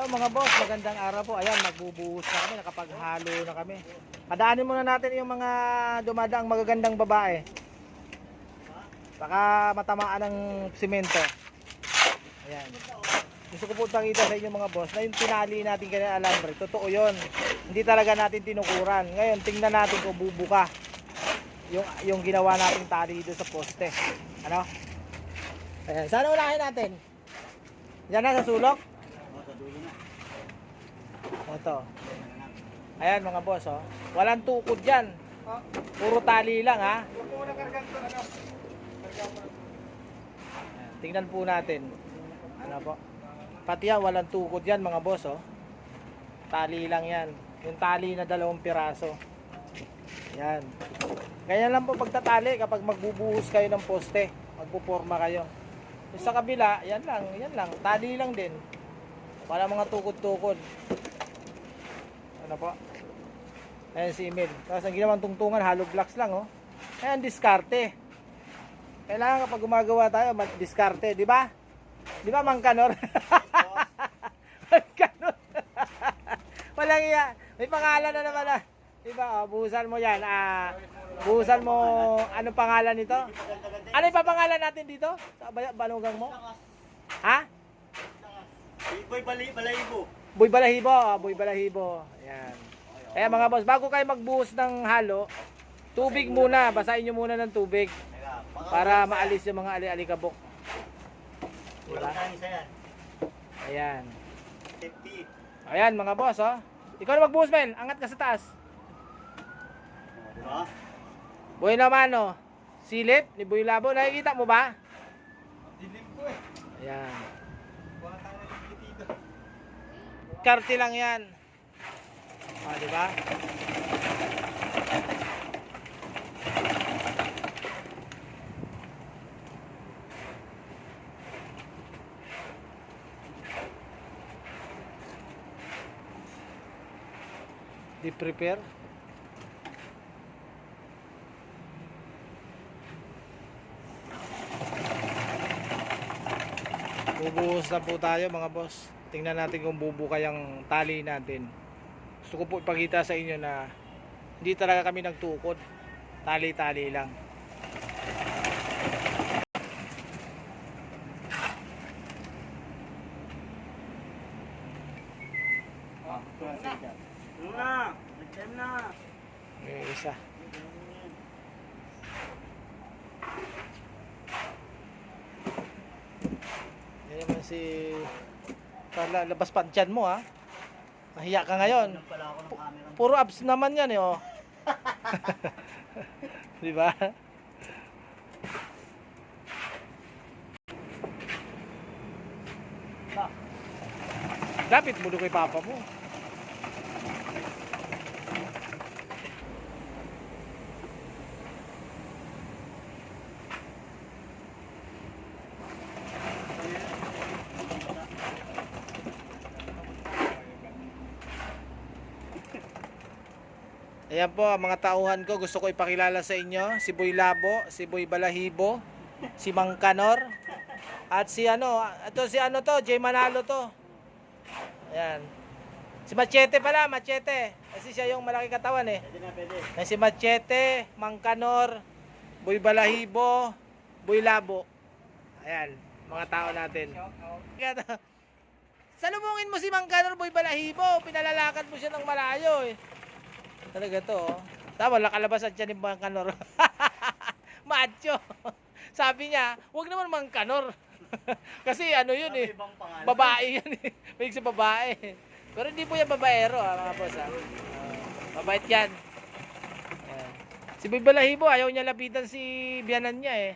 Hello mga boss, magandang araw po. Ayan, magbubuhos na kami, nakapaghalo na kami. Padaanin muna natin yung mga dumadaang magagandang babae. Baka matamaan ng simento. Ayan. Gusto ko po pakita sa inyo mga boss na yung tinali natin kanina alambre, totoo yun. Hindi talaga natin tinukuran. Ngayon, tingnan natin kung bubuka yung ginawa nating tali doon sa poste. Ano? Ayan, saan unahin natin? Diyan na sa sulok? Ito. Ayan mga boss, oh. Walang tukod dyan. Puro tali lang, ha. Ayan, tingnan po natin. Ano po? Pati yan, walang tukod yan mga boss, oh. Tali lang yan. Yung tali na 2 piraso. Ayan. Ganyan lang po pagtatali kapag magbubuhos kayo ng poste. Magpuporma kayo. Yung sa kabila, yan lang. Tali lang din. Wala mga tukod-tukod. Ano po? Ayan si Emil. Tapos ang ginawang tungtungan, hollow blocks lang, oh. Ayan, diskarte. Kailangan kapag gumagawa tayo, diskarte, di ba? Di ba, Mang Kanor? Mang Kanor. Walang iya. May pangalan na naman, ah. Di ba, oh, buhusan mo yan. Buhusan mo, anong pangalan nito? Ano yung papangalan natin dito? Sa banugang mo? Ha? Boy Balahibo. Boy Balahibo, Boy Balahibo. Ayan. Kaya mga boss, bago kayo magbuhos ng halo, tubig muna, basahin nyo muna ng tubig para maalis yung mga ali-alikabok. Diba? Ayan. Ayan mga boss, oh. Ikaw na magbuhos, Mel. Angat ka sa taas. Diba? Boy naman, oh. Silip ni Boy Labo. Nakikita mo ba? Dilim ko eh. Ayan. Karte lang yan. Ah, di ba? Di-prepare. Bubuhos na po tayo mga boss. Tingnan natin kung bubuka yung tali natin. Gusto ko po ipakita sa inyo na hindi talaga kami nagtukod. Tali-tali lang. May isa. Yan naman si Carla, labas pa dyan mo, ha. Mahiya ka ngayon. Puro abs naman yan, eh, oh. Di ba? Lapit mo doon kay papa mo. Ayan po ang mga tauhan ko, gusto ko ipakilala sa inyo, si Boy Labo, si Boy Balahibo, si Mang Kanor, at si ano, ito si ano to, Jay Manalo to. Ayan. Si Machete pala, Machete. Kasi siya yung malaki katawan eh. Pwede. Ayan, si Machete, Mang Kanor, Boy Balahibo, Boy Labo. Ayan, mga tao natin. Salubungin mo si Mang Kanor, Boy Balahibo, pinalalakad mo siya ng malayo eh. Talaga to, oh. Tama, nakalabasan siya ni Mang Kanor. Macho. Sabi niya, huwag naman Mang Kanor. Kasi ano yun eh. Babae yun eh. May sa babae. Pero hindi po yan babaero, mga boss, ha. Mabait yan. Ayan. Si Boy Balahibo, ayaw niya lapitan si biyanan niya eh.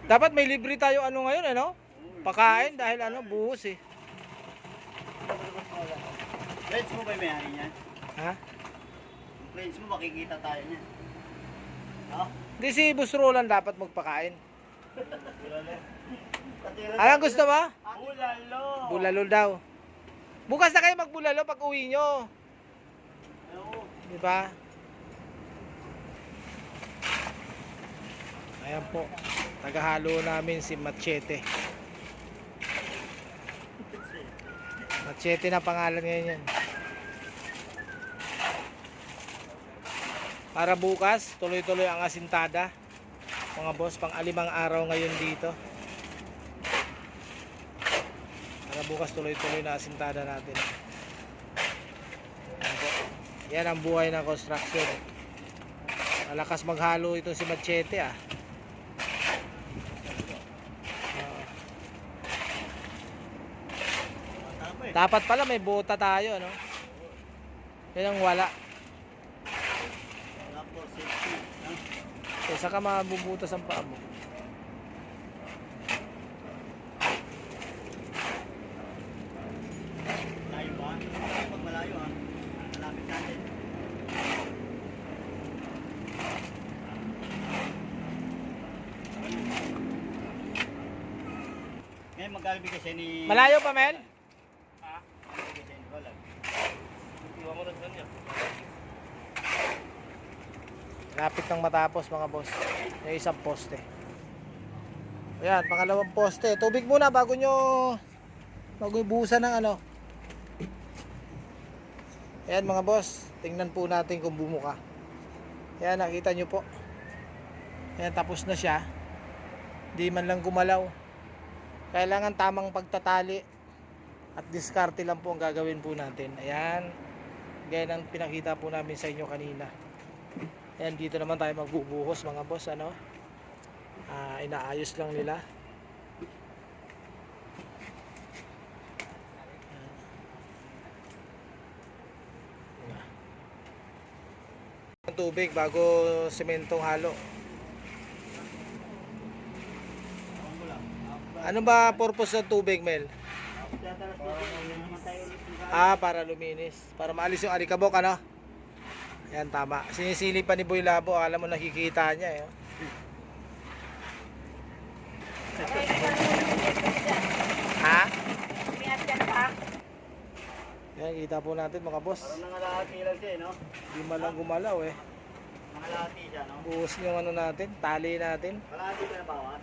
Dapat may libre tayo ano ngayon, ano? Pakain dahil ano, buhos eh. Friends mo ba yung may-ari niyan? Ha? Friends mo, makikita tayo niyan. No? Hindi, si Boss Roland dapat magpakain. Anong gusto mo? Bulalo. Bulalo daw. Bukas na kayo magbulalo pag uwi nyo. Oo. Di ba? Ayan po. Tagahalo namin si Machete. Machete na pangalan ngayon yan. Para bukas, tuloy-tuloy ang asintada. Mga boss, pang-alimang araw ngayon dito. Para bukas, tuloy-tuloy na asintada natin. Ayan po. Yan ang buhay ng construction. Malakas maghalo ito si Machete ah. Dapat pala may bota tayo, no? Yan ang wala. Wala po, safety. Eh, saka mabubutas ang paa mo. Malayo ba? Pag malayo ha. Malapit natin. Ngayon magkalbi kasi ni... Malayo pa, Mel? Magkalbi kasi ni Balag. Lapit ng matapos, mga boss. Yung isang poste. Ayan, pangalawang poste. Tubig muna bago nyo buhusan ng ano. Ayan, mga boss. Tingnan po natin kung bumuka. Ayan, nakita nyo po. Ayan, tapos na siya. Di man lang gumalaw. Kailangan tamang pagtatali at diskarte lang po ang gagawin po natin. Ayan, gaya ng pinakita po namin sa inyo kanina. Ayan, dito naman tayo magbubuhos, mga boss, ano. Inaayos lang nila. Ayan. Tubig bago sementong halo. Ano ba purpose ng tubig, Mel? Para luminis. Para maalis yung alikabok, ano? Yan, tama. Sinisili pa ni Boy Labo. Alam mo, nakikita niya, eh. Ha? Yan, kita po natin, mga boss. Parang nangalahati lang siya, no? Di man lang gumalaw, eh. Nangalahati siya, no? Buhos yung ano natin, tali natin. Kalahati ka na bawas.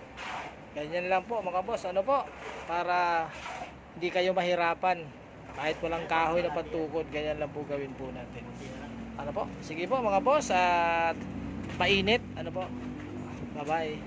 Ganyan lang po, mga boss. Ano po? Para hindi kayo mahirapan. Kahit walang kahoy na pantukod, ganyan lang po gawin po natin. Ano po? Sige po, mga boss. At mainit. Ano po? Bye-bye.